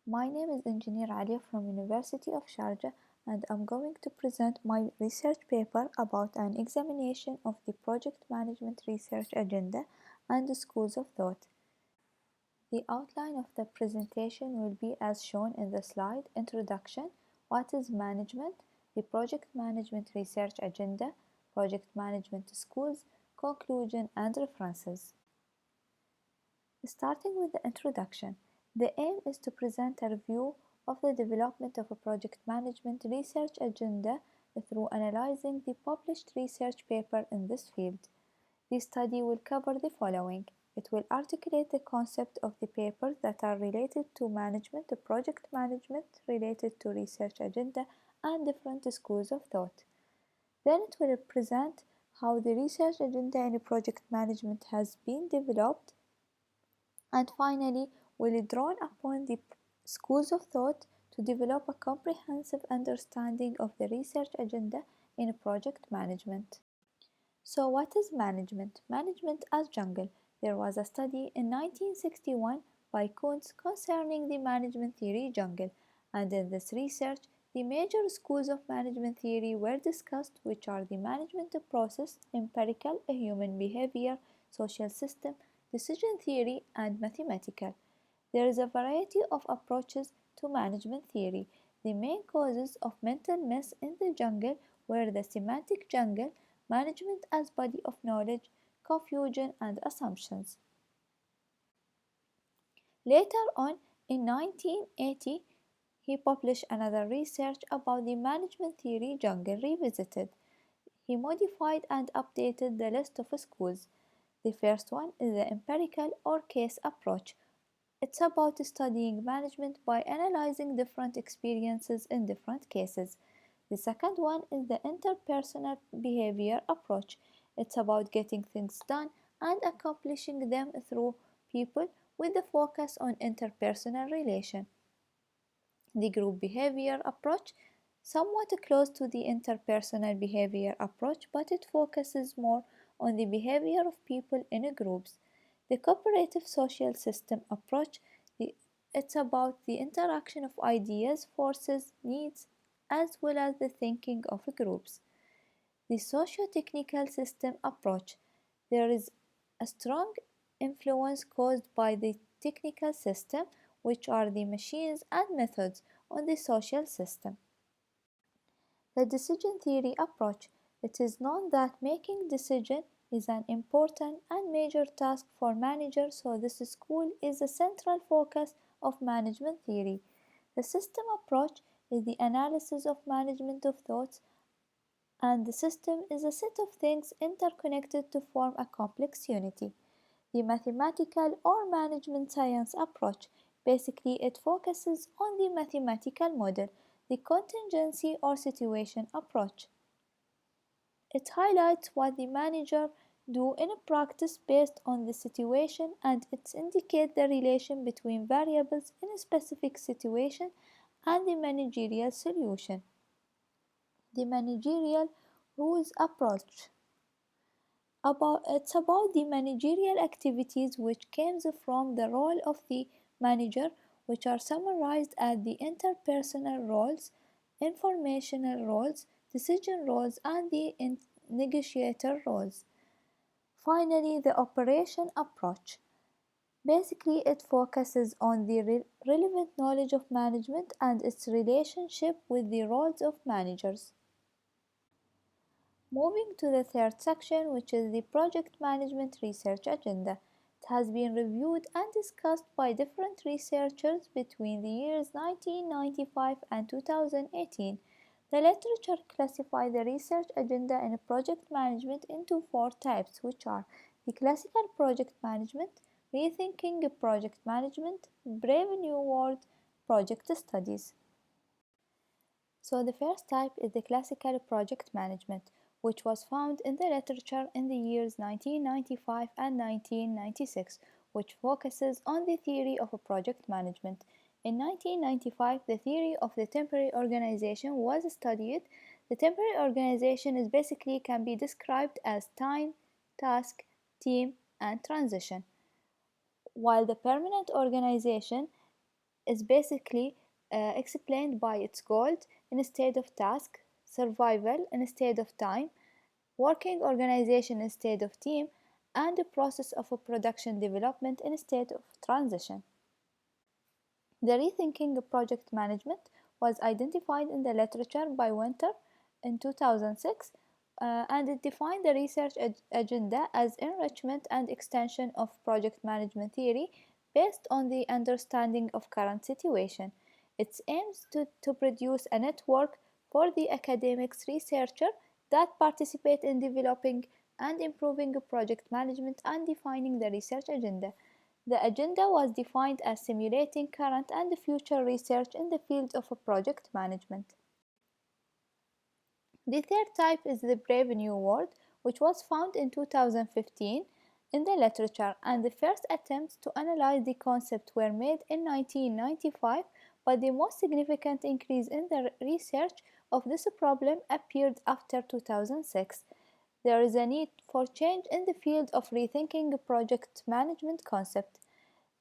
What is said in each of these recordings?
My name is Engineer Alya from University of Sharjah, and I'm going to present my research paper about an examination of the project management research agenda and the schools of thought. The outline of the presentation will be as shown in the slide: introduction, what is management, the project management research agenda, project management schools, conclusion and references. Starting with the introduction, the aim is to present a review of the development of a project management research agenda through analyzing the published research paper in this field. The study will cover the following. It will articulate the concept of the papers that are related to management, the project management related to research agenda, and different schools of thought. Then it will present how the research agenda in project management has been developed, and finally will draw upon the schools of thought to develop a comprehensive understanding of the research agenda in project management. So what is management? Management as jungle. There was a study in 1961 by Kuntz concerning the management theory jungle, and in this research the major schools of management theory were discussed, which are the management process, empirical, human behavior, social system, decision theory, and mathematical. There is a variety of approaches to management theory. The main causes of mental mess in the jungle were the semantic jungle, management as body of knowledge, confusion, and assumptions. Later on, in 1980, he published another research about the management theory jungle revisited. He modified and updated the list of schools. The first one is the empirical or case approach. It's about studying management by analyzing different experiences in different cases. The second one is the interpersonal behavior approach. It's about getting things done and accomplishing them through people with the focus on interpersonal relation. The group behavior approach, somewhat close to the interpersonal behavior approach, but it focuses more on the behavior of people in groups. The cooperative social system approach, it's about the interaction of ideas, forces, needs, as well as the thinking of groups. The socio-technical system approach, there is a strong influence caused by the technical system, which are the machines and methods, on the social system. The decision theory approach, it is known that making decisions is an important and major task for managers, so this school is a central focus of management theory. The system approach is the analysis of management of thoughts, and the system is a set of things interconnected to form a complex unity. The mathematical or management science approach, basically it focuses on the mathematical model. The contingency or situation approach, it highlights what the manager do in practice based on the situation, and it indicates the relation between variables in a specific situation and the managerial solution. The managerial rules approach, it's about the managerial activities which comes from the role of the manager, which are summarized as the interpersonal roles, informational roles, decision roles, and the negotiator roles. Finally, the operation approach. Basically, it focuses on the relevant knowledge of management and its relationship with the roles of managers. Moving to the third section, which is the project management research agenda. It has been reviewed and discussed by different researchers between the years 1995 and 2018. The literature classifies the research agenda in project management into four types, which are the classical project management, rethinking project management, brave new world project studies. So the first type is the classical project management, which was found in the literature in the years 1995 and 1996, which focuses on the theory of project management. In 1995, the theory of the temporary organization was studied. The temporary organization is basically can be described as time, task, team, and transition, while the permanent organization is basically explained by its goals instead of task, survival instead of time, working organization instead of team, and the process of a production development instead of transition. The rethinking project management was identified in the literature by Winter in 2006, and it defined the research agenda as enrichment and extension of project management theory based on the understanding of current situation. It aims to produce a network for the academics researcher that participate in developing and improving project management and defining the research agenda. The agenda was defined as simulating current and future research in the field of project management. The third type is the Brave New World, which was found in 2015 in the literature, and the first attempts to analyze the concept were made in 1995, but the most significant increase in the research of this problem appeared after 2006. There is a need for change in the field of rethinking project management concept.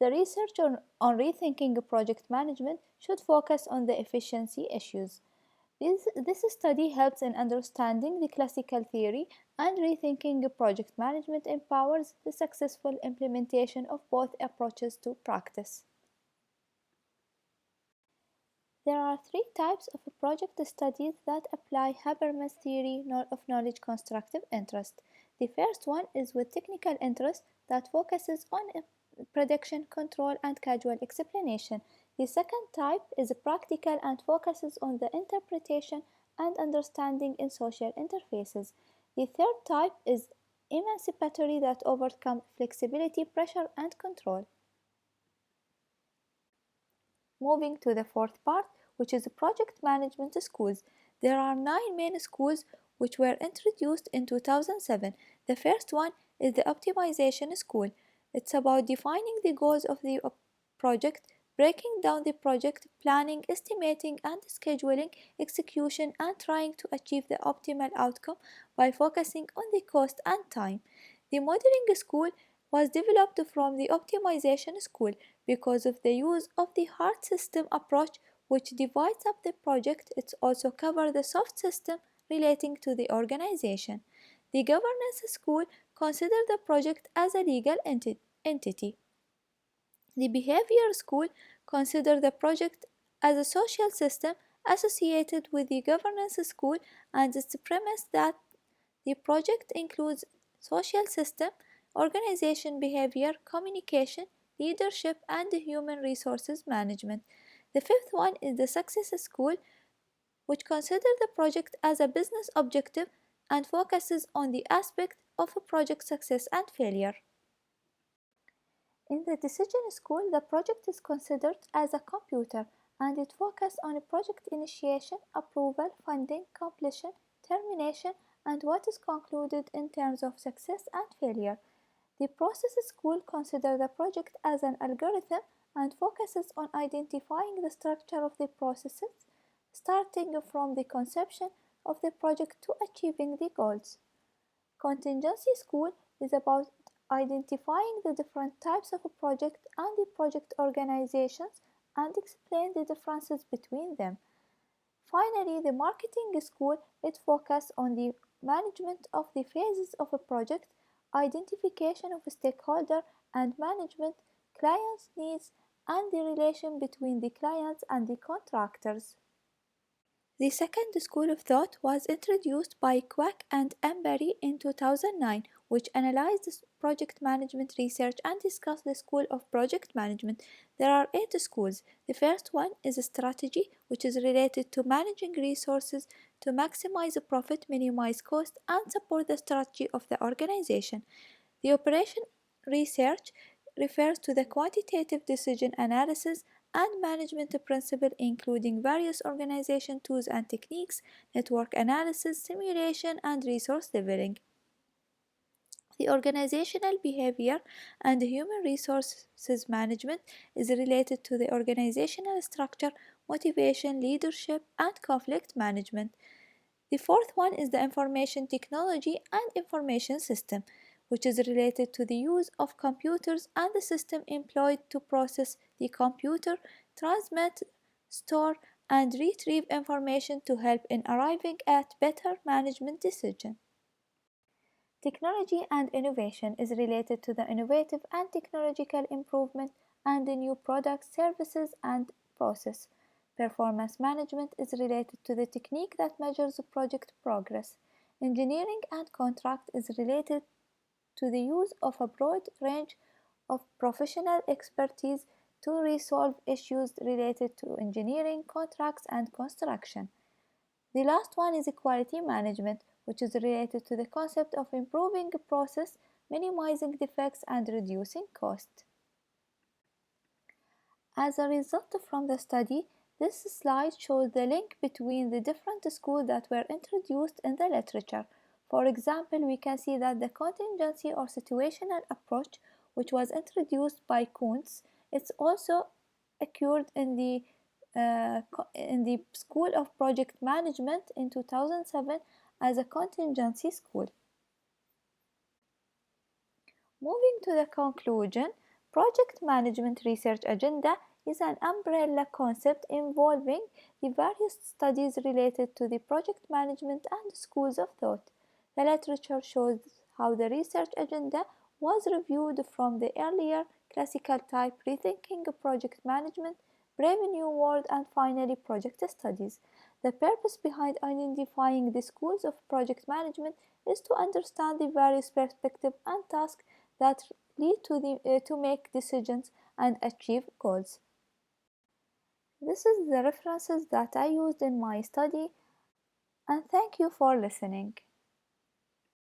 The research on rethinking project management should focus on the efficiency issues. This study helps in understanding the classical theory, and rethinking project management empowers the successful implementation of both approaches to practice. There are three types of project studies that apply Habermas' theory of knowledge constructive interest. The first one is with technical interest that focuses on prediction, control, and causal explanation. The second type is practical and focuses on the interpretation and understanding in social interfaces. The third type is emancipatory that overcomes flexibility, pressure, and control. Moving to the fourth part, which is project management schools. There are 9 main schools which were introduced in 2007. The first one is the optimization school. It's about defining the goals of the project, breaking down the project, planning, estimating, and scheduling execution, and trying to achieve the optimal outcome by focusing on the cost and time. The modeling school was developed from the optimization school because of the use of the hard system approach, which divides up the project. It also covers the soft system relating to the organization. The governance school considers the project as a legal entity. The behavior school considers the project as a social system associated with the governance school, and its premise that the project includes social system, organization behavior, communication, leadership, and human resources management. The fifth one is the success school, which considers the project as a business objective and focuses on the aspect of a project success and failure. In the decision school, the project is considered as a computer, and it focuses on project initiation, approval, funding, completion, termination, and what is concluded in terms of success and failure. The process school considers the project as an algorithm and focuses on identifying the structure of the processes, starting from the conception of the project to achieving the goals. Contingency school is about identifying the different types of a project and the project organizations and explain the differences between them. Finally, the marketing school, it focuses on the management of the phases of a project, identification of a stakeholder and management, clients' needs, and the relation between the clients and the contractors. The second school of thought was introduced by Quack and Embry in 2009, which analyzed project management research and discussed the school of project management. There are 8 schools. The first one is a strategy, which is related to managing resources to maximize profit, minimize cost, and support the strategy of the organization. The operation research refers to the quantitative decision analysis and management principle, including various organization tools and techniques, network analysis, simulation, and resource leveling. The organizational behavior and human resources management is related to the organizational structure, motivation, leadership, and conflict management. The fourth one is the information technology and information system, which is related to the use of computers and the system employed to process the computer, transmit, store, and retrieve information to help in arriving at better management decisions. Technology and innovation is related to the innovative and technological improvement and the new products, services, and process. Performance management is related to the technique that measures project progress. Engineering and contract is related to the use of a broad range of professional expertise to resolve issues related to engineering, contracts, and construction. The last one is quality management, which is related to the concept of improving a process, minimizing defects, and reducing cost. As a result from the study, this slide shows the link between the different schools that were introduced in the literature. For example, we can see that the contingency or situational approach, which was introduced by Kuntz, it's also occurred in the School of Project Management in 2007 as a contingency school. Moving to the conclusion, project management research agenda is an umbrella concept involving the various studies related to the project management and schools of thought. The literature shows how the research agenda was reviewed from the earlier classical type rethinking project management, Brave New World, and finally project studies. The purpose behind identifying the schools of project management is to understand the various perspectives and tasks that lead to make decisions and achieve goals. This is the references that I used in my study, and thank you for listening.